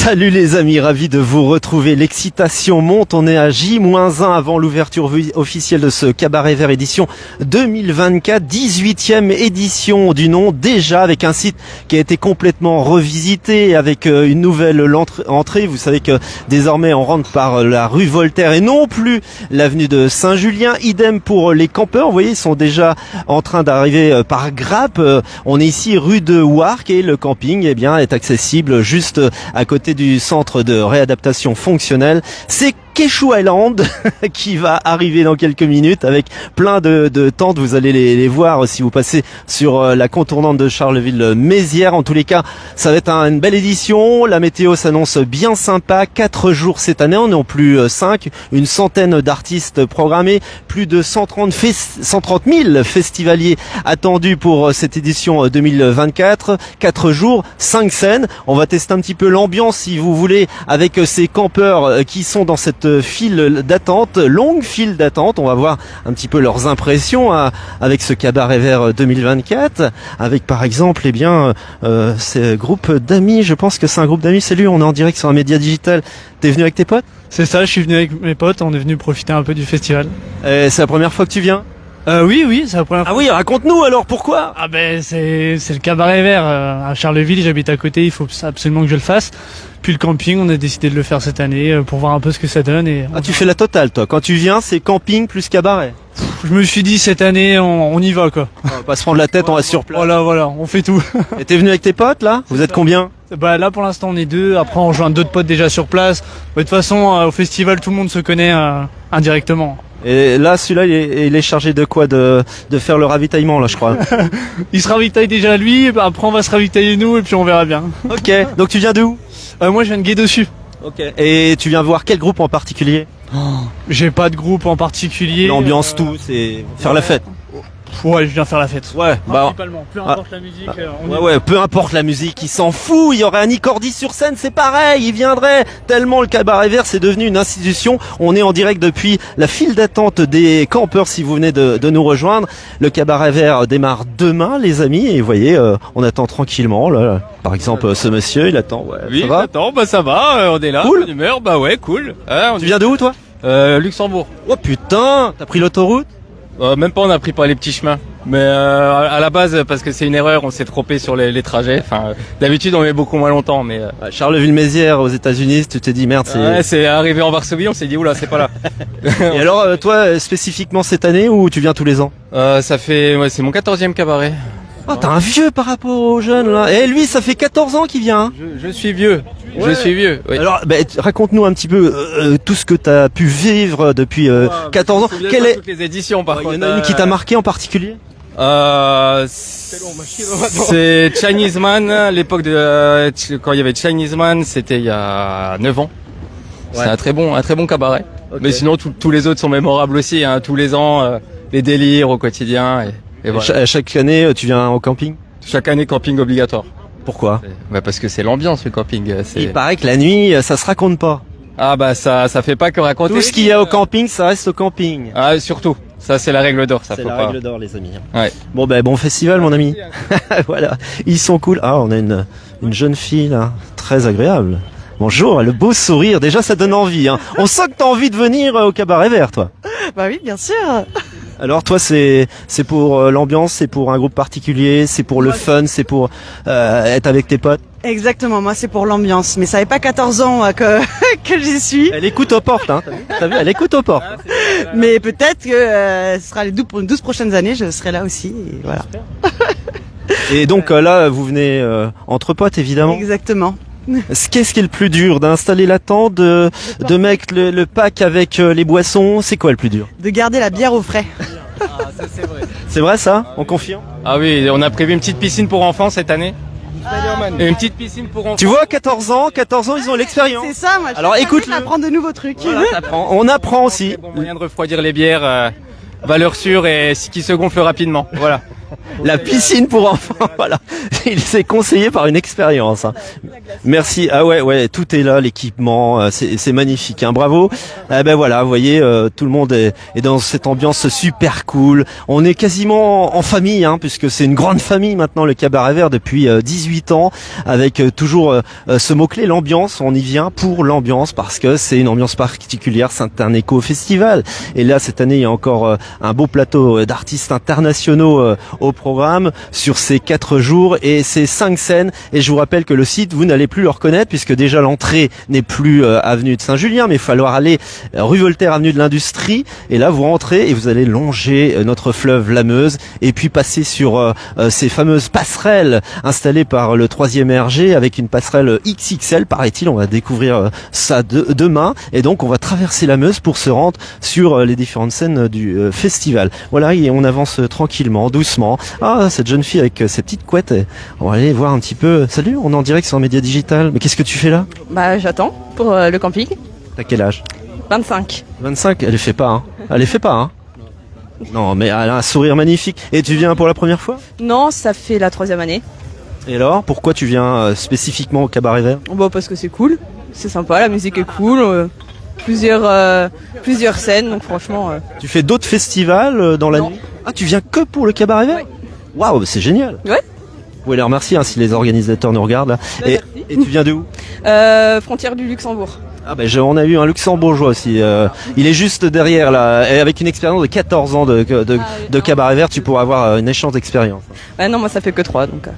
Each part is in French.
Salut les amis, ravi de vous retrouver. L'excitation monte, on est à J-1 avant l'ouverture officielle de ce Cabaret Vert édition 2024, 18e édition du nom, déjà avec un site qui a été complètement revisité, avec une nouvelle entrée. Vous savez que désormais on rentre par la rue Voltaire et non plus l'avenue de Saint-Julien. Idem pour les campeurs, vous voyez, ils sont déjà en train d'arriver par grappe. On est ici rue de Warcq et le camping est accessible juste à côté du centre de réadaptation fonctionnelle. C'est Quechua Island qui va arriver dans quelques minutes avec plein de tentes. Vous allez les voir si vous passez sur la contournante de Charleville-Mézières. En tous les cas, ça va être une belle édition. La météo s'annonce bien sympa. 4 jours cette année, on est en plus 5. Une centaine d'artistes programmés. Plus de 130 000 festivaliers attendus pour cette édition 2024. 4 jours, 5 scènes. On va tester un petit peu l'ambiance, si vous voulez, avec ces campeurs qui sont dans cette file d'attente, longue file d'attente. On va voir un petit peu leurs impressions avec ce Cabaret Vert 2024, avec par exemple ce groupe d'amis. Je pense que c'est un groupe d'amis. Salut, on est en direct sur un média digital. T'es venu avec tes potes? C'est ça, je suis venu avec mes potes, on est venu profiter un peu du festival. C'est la première fois que tu viens? Oui, c'est la première fois. Ah oui, raconte-nous alors, pourquoi? Ah ben c'est le Cabaret Vert à Charleville, j'habite à côté, il faut absolument que je le fasse. Puis le camping, on a décidé de le faire cette année pour voir un peu ce que ça donne. Tu fais la totale toi, quand tu viens c'est camping plus cabaret. Je me suis dit cette année on y va quoi. On va pas se prendre la tête, on va sur place. Voilà, on fait tout. Et t'es venu avec tes potes là? Vous êtes combien? Bah là pour l'instant on est 2, après on rejoint d'autres potes déjà sur place. De toute façon au festival tout le monde se connaît indirectement. Et là, celui-là, il est chargé de quoi? De faire le ravitaillement, là, je crois. Il se ravitaille déjà lui, après on va se ravitailler nous, et puis on verra bien. Ok, donc tu viens d'où? Moi, je viens de Gué-Dessus. Ok. Et tu viens voir quel groupe en particulier? J'ai pas de groupe en particulier. L'ambiance, tout, c'est faire la fête. Ouais, je viens faire la fête. Ouais, principalement. Peu importe la musique. Peu importe la musique, il s'en fout. Il y aurait un Cordy sur scène, c'est pareil, il viendrait. Tellement le Cabaret Vert, c'est devenu une institution. On est en direct depuis la file d'attente des campeurs si vous venez de nous rejoindre. Le Cabaret Vert démarre demain, les amis, et vous voyez, on attend tranquillement, là. Par exemple, ce monsieur, il attend, ouais. Oui, ça va? j'attends, ça va, on est là. Cool. Bonne humeur, ouais, cool. Tu viens de où, toi? Luxembourg. Oh putain, t'as pris l'autoroute? Même pas, on a pris par les petits chemins. Mais à la base, parce que c'est une erreur, on s'est trompé sur les trajets. Enfin, d'habitude, on met beaucoup moins longtemps, mais. Charleville-Mézières aux États-Unis, tu t'es dit merde, c'est. Ouais, c'est arrivé en Varsovie, on s'est dit oula, c'est pas là. Et alors, toi, spécifiquement cette année ou tu viens tous les ans? Ça fait, c'est mon 14e cabaret. Oh, t'es un vieux par rapport aux jeunes là. Et lui, ça fait 14 ans qu'il vient. Hein. Je suis vieux. Ouais. Je suis vieux. Oui. Alors, raconte-nous un petit peu tout ce que t'as pu vivre depuis 14 ans. Quelle est toutes les éditions par contre. Il y en a une qui t'a marqué en particulier? C'est Chinese Man, l'époque de quand il y avait Chinese Man, c'était il y a 9 ans. Ouais. C'est un très bon cabaret. Okay. Mais sinon tous les autres sont mémorables aussi, hein, tous les ans les délires au quotidien et voilà. Chaque année tu viens au camping? Chaque année camping obligatoire. Pourquoi? Parce que c'est l'ambiance le camping. Il paraît que la nuit ça se raconte pas. Ah ça fait pas que raconter. Tout ce qu'il y a au camping, ça reste au camping. Ah surtout. Ça c'est la règle d'or, ça c'est faut la pas. règle d'or les amis. Ouais. Bon festival mon ami. Voilà, ils sont cool. Ah, on a une jeune fille là, très agréable. Bonjour, le beau sourire, déjà ça donne envie hein. On sent que t'as envie de venir au Cabaret Vert toi. Bah oui, bien sûr. Alors toi c'est pour l'ambiance, c'est pour un groupe particulier, c'est pour le fun, c'est pour être avec tes potes? Exactement, moi c'est pour l'ambiance, mais ça fait pas 14 ans que j'y suis. Elle écoute aux portes, hein. T'as vu, elle écoute aux portes. Mais peut-être que ce sera les 12 prochaines années, je serai là aussi, et voilà. Et donc là, vous venez entre potes évidemment. Exactement. Qu'est-ce qui est le plus dur? D'installer la tente, de mettre le pack avec les boissons? C'est quoi le plus dur? De garder la bière au frais. Ah, ça c'est vrai. C'est vrai ça? On confirme? Ah oui, on a prévu une petite piscine pour enfants cette année. Et une petite piscine pour enfants. Tu vois, 14 ans, ils ont l'expérience. C'est ça, moi. Alors écoute, apprendre de nouveaux trucs. Voilà, on apprend aussi. Bon moyen de refroidir les bières, valeur sûre et qui se gonfle rapidement. Voilà. La piscine pour enfants, voilà. Il s'est conseillé par une expérience. Hein. Merci. Ah ouais, tout est là, l'équipement, c'est magnifique. Hein. Bravo. Ben voilà, vous voyez, tout le monde est dans cette ambiance super cool. On est quasiment en famille, hein, puisque c'est une grande famille maintenant, le Cabaret Vert, depuis 18 ans, avec toujours ce mot-clé, l'ambiance. On y vient pour l'ambiance, parce que c'est une ambiance particulière, c'est un éco-festival. Et là, cette année, il y a encore un beau plateau d'artistes internationaux au programme sur ces 4 jours et ces 5 scènes. Et je vous rappelle que le site, vous n'allez plus le reconnaître, puisque déjà l'entrée n'est plus avenue de Saint-Julien, mais il va falloir aller rue Voltaire, avenue de l'Industrie. Et là, vous rentrez et vous allez longer notre fleuve la Meuse et puis passer sur ces fameuses passerelles installées par le 3e RG, avec une passerelle XXL, paraît-il. On va découvrir ça demain. Et donc, on va traverser la Meuse pour se rendre sur les différentes scènes du festival. Voilà, et on avance tranquillement, doucement. Ah, cette jeune fille avec ses petites couettes. On va aller voir un petit peu. Salut, on est en direct sur un média digital. Mais qu'est-ce que tu fais là? Bah j'attends pour le camping. T'as quel âge? 25. 25? Elle les fait pas, hein. Elle les fait pas, hein. Non, mais elle a un sourire magnifique. Et tu viens pour la première fois? Non, ça fait la 3e année. Et alors, pourquoi tu viens spécifiquement au Cabaret Vert? Bah parce que c'est cool, c'est sympa, la musique est cool, plusieurs scènes, donc franchement... Tu fais d'autres festivals dans l'année? Ah, tu viens que pour le Cabaret Vert? Waouh, c'est génial. Ouais. Vous pouvez les remercier si les organisateurs nous regardent là. Et tu viens de où? Frontière du Luxembourg. Ah ben on a eu un luxembourgeois aussi. Il est juste derrière là, et avec une expérience de 14 ans de Cabaret Vert, tu pourras avoir une échange d'expérience. Non, moi ça fait que 3 donc...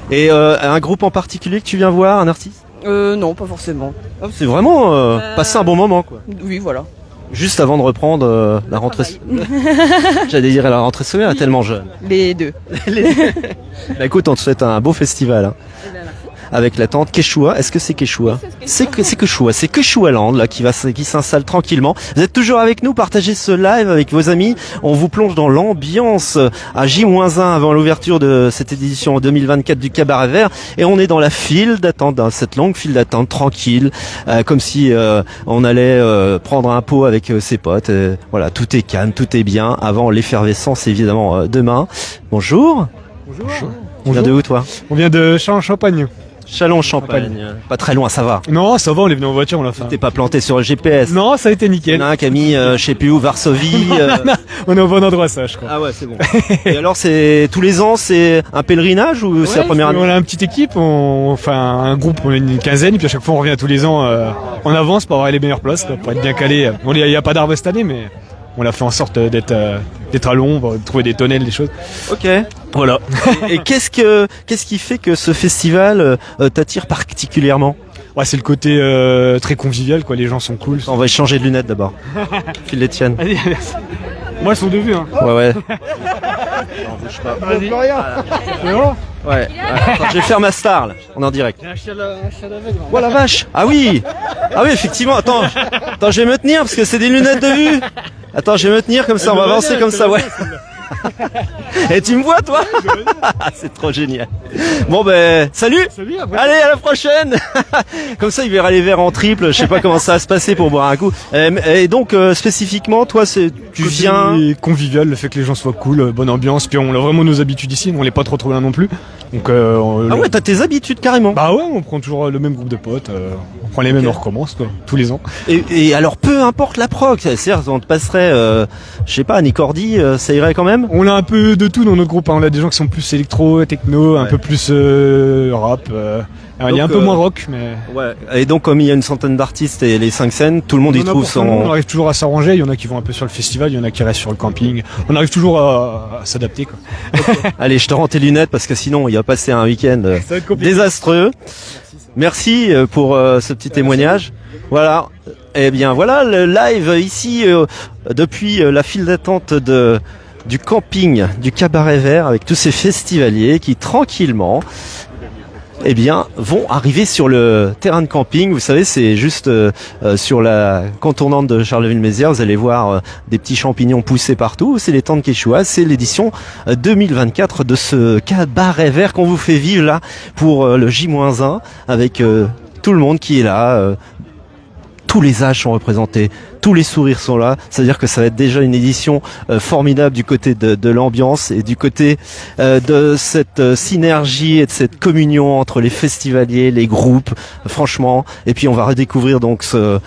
Et un groupe en particulier que tu viens voir, un artiste? Non, pas forcément. Ah, c'est vraiment passer un bon moment quoi. Oui, voilà. Juste avant de reprendre la rentrée. J'allais dire la rentrée scolaire, tellement jeune. Les deux. Bah écoute, on te souhaite un beau festival. Hein. Avec la tente Quechua. Est-ce que c'est Quechua? C'est Quechua, c'est Quechualand là qui s'installe tranquillement. Vous êtes toujours avec nous, partagez ce live avec vos amis. On vous plonge dans l'ambiance à J-1 avant l'ouverture de cette édition 2024 du Cabaret Vert, et on est dans la file d'attente, dans cette longue file d'attente tranquille, comme si on allait prendre un pot avec ses potes. Voilà, tout est calme, tout est bien avant l'effervescence évidemment demain. Bonjour. Bonjour. On vient de où toi? On vient de Châlons-Champagne. Châlons-Champagne. Pas très loin, ça va. Non, ça va, on est venu en voiture, on l'a fait. T'es pas planté sur le GPS? Non, ça a été nickel. Il y en a un qui a mis, je sais plus où, Varsovie. On est au bon endroit, ça, je crois. Ah ouais, c'est bon. Et alors, c'est tous les ans, c'est un pèlerinage ou c'est la première année? On a une petite équipe, enfin un groupe, on est une quinzaine, puis à chaque fois on revient tous les ans en avance pour avoir les meilleures places, quoi, pour être bien calé. Il n'y a pas d'arbre cette année, mais on a fait en sorte d'être à l'ombre, de trouver des tonnelles, des choses. Ok. Voilà. Et qu'est-ce qui fait que ce festival t'attire particulièrement? Ouais, c'est le côté très convivial, quoi. Les gens sont cool. On va échanger de lunettes d'abord. File les tiennes. Vas-y, merci. Moi, elles sont de vue, hein. Ouais. Vas-y. Ouais. Attends, je vais faire ma star là. On est en direct. Oh la vache. Ah oui, effectivement. Attends, je vais me tenir parce que c'est des lunettes de vue. Attends, je vais me tenir comme ça. On va avancer comme ça, ouais. Et tu me vois toi? C'est trop génial. Bon ben salut. Allez, à la prochaine. Comme ça il verra les verres en triple. Je sais pas comment ça va se passer pour boire un coup. Et donc spécifiquement toi tu viens convivial, le fait que les gens soient cool, bonne ambiance, puis on a vraiment nos habitudes ici, on l'est pas trop loin non plus. Donc ah ouais, t'as tes habitudes carrément. Bah ouais, on prend toujours le même groupe de potes, on prend les mêmes, on recommence quoi, tous les ans. Et alors peu importe la proc, c'est-à-dire on te passerait je sais pas, Annie Cordy, ça irait quand même? On a un peu de tout dans notre groupe, hein. On a des gens qui sont plus électro, techno, un peu plus rap. Il y a un peu moins rock, mais... Ouais. Et donc, comme il y a une centaine d'artistes et les 5 scènes, tout le monde y trouve son... On arrive toujours à s'arranger. Il y en a qui vont un peu sur le festival, il y en a qui restent sur le camping. On arrive toujours à s'adapter, quoi. Okay. Allez, je te rends tes lunettes parce que sinon, il va passer un week-end désastreux. Merci pour ce petit témoignage. Voilà. Eh bien, voilà le live ici depuis la file d'attente du camping du Cabaret Vert avec tous ces festivaliers qui tranquillement vont arriver sur le terrain de camping. Vous savez, c'est juste sur la contournante de Charleville-Mézières. Vous allez voir des petits champignons pousser partout. C'est les tentes Quechua. C'est l'édition 2024 de ce Cabaret Vert qu'on vous fait vivre là pour le J-1 avec tout le monde qui est là. Tous les âges sont représentés, tous les sourires sont là, c'est-à-dire que ça va être déjà une édition formidable du côté de l'ambiance et du côté de cette synergie et de cette communion entre les festivaliers, les groupes, franchement. Et puis on va redécouvrir donc ce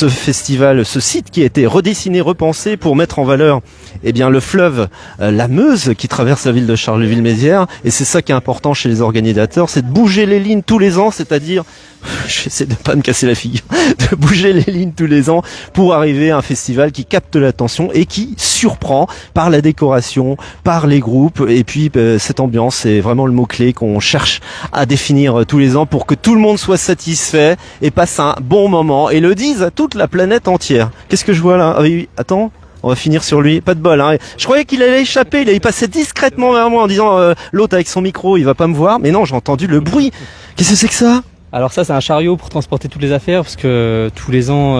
festival, ce site qui a été redessiné, repensé pour mettre en valeur le fleuve, la Meuse qui traverse la ville de Charleville-Mézières. Et c'est ça qui est important chez les organisateurs, c'est de bouger les lignes tous les ans, c'est-à-dire, j'essaie de pas me casser la figure, de bouger les lignes tous les ans pour arriver à un festival qui capte l'attention et qui surprend par la décoration, par les groupes et puis cette ambiance, c'est vraiment le mot-clé qu'on cherche à définir tous les ans pour que tout le monde soit satisfait et passe un bon moment et le dise à toute la planète entière. Qu'est-ce que je vois là? Ah oui, attends. On va finir sur lui, pas de bol. Hein. Je croyais qu'il allait échapper, il passait discrètement vers moi en disant l'autre avec son micro, il va pas me voir. Mais non, j'ai entendu le bruit. Qu'est-ce que c'est que ça? Alors ça, c'est un chariot pour transporter toutes les affaires, parce que tous les ans,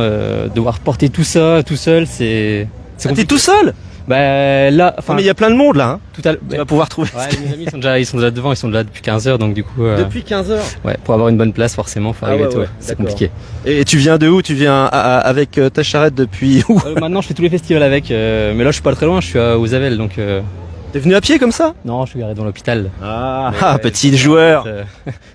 devoir porter tout ça tout seul, c'est T'es tout seul? Bah là, enfin. Mais il y a plein de monde là. Hein. Tout à l'heure. Tu vas pouvoir trouver. Ouais, mes amis ils sont déjà devant, ils sont déjà depuis 15 heures, donc du coup. Depuis 15 heures. Ouais, pour avoir une bonne place, forcément, faut arriver tôt. C'est compliqué. Et tu viens de où? Tu viens avec ta charrette depuis où? Maintenant, je fais tous les festivals avec, mais là, je suis pas très loin, je suis aux Avel, donc. T'es venu à pied comme ça? Non, je suis garé dans l'hôpital. Petit joueur.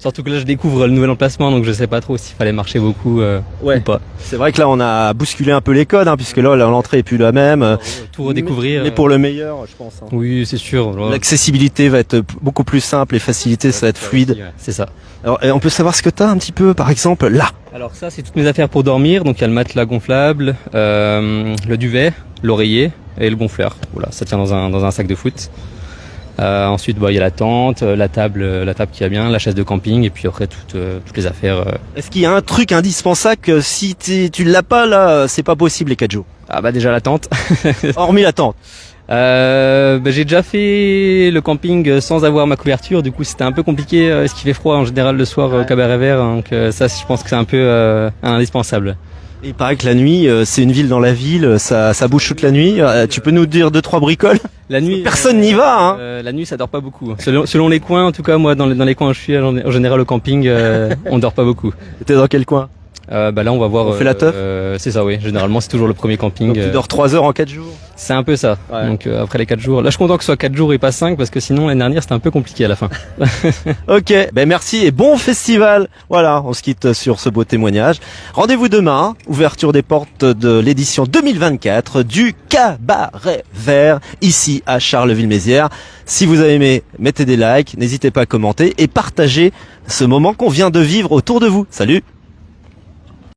Surtout que là, je découvre le nouvel emplacement, donc je sais pas trop s'il fallait marcher beaucoup ou pas. C'est vrai que là, on a bousculé un peu les codes, hein, puisque là, l'entrée est plus la même. Tout redécouvrir. Mais pour le meilleur, je pense. Hein. Oui, c'est sûr. L'accessibilité va être beaucoup plus simple, les facilités, ça va être fluide. Ouais, c'est ça. Alors, on peut savoir ce que t'as un petit peu, par exemple, là. Alors ça, c'est toutes mes affaires pour dormir. Donc il y a le matelas gonflable, le duvet, l'oreiller et le gonfleur. Voilà, ça tient dans un sac de foot. Ensuite, il y a la tente, la table qui va bien, la chaise de camping et puis après toutes les affaires. Est-ce qu'il y a un truc indispensable que si tu l'as pas là, c'est pas possible les 4 jours? Ah bah déjà la tente. Hormis la tente. J'ai déjà fait le camping sans avoir ma couverture, du coup c'était un peu compliqué, parce qu'il fait froid en général le soir au Cabaret Vert, donc ça je pense que c'est un peu indispensable. Il paraît que la nuit, c'est une ville dans la ville, ça bouge toute la nuit. Tu peux nous dire 2-3 bricoles? La nuit, personne n'y va. Hein. La nuit, ça dort pas beaucoup. Selon les coins, en tout cas, moi, dans les coins où je suis, en général, au camping, on dort pas beaucoup. T'es dans quel coin? Là, on va voir. On fait la teuf. C'est ça, oui. Généralement, c'est toujours le premier camping. Donc, tu dors 3 heures en 4 jours. C'est un peu ça. Ouais. Donc après les 4 jours. Là, je suis content que ce soit 4 jours et pas 5 parce que sinon l'année dernière c'était un peu compliqué à la fin. Ok, merci et bon festival. Voilà, on se quitte sur ce beau témoignage. Rendez-vous demain, ouverture des portes de l'édition 2024 du Cabaret Vert ici à Charleville-Mézières. Si vous avez aimé, mettez des likes, n'hésitez pas à commenter et partager ce moment qu'on vient de vivre autour de vous. Salut!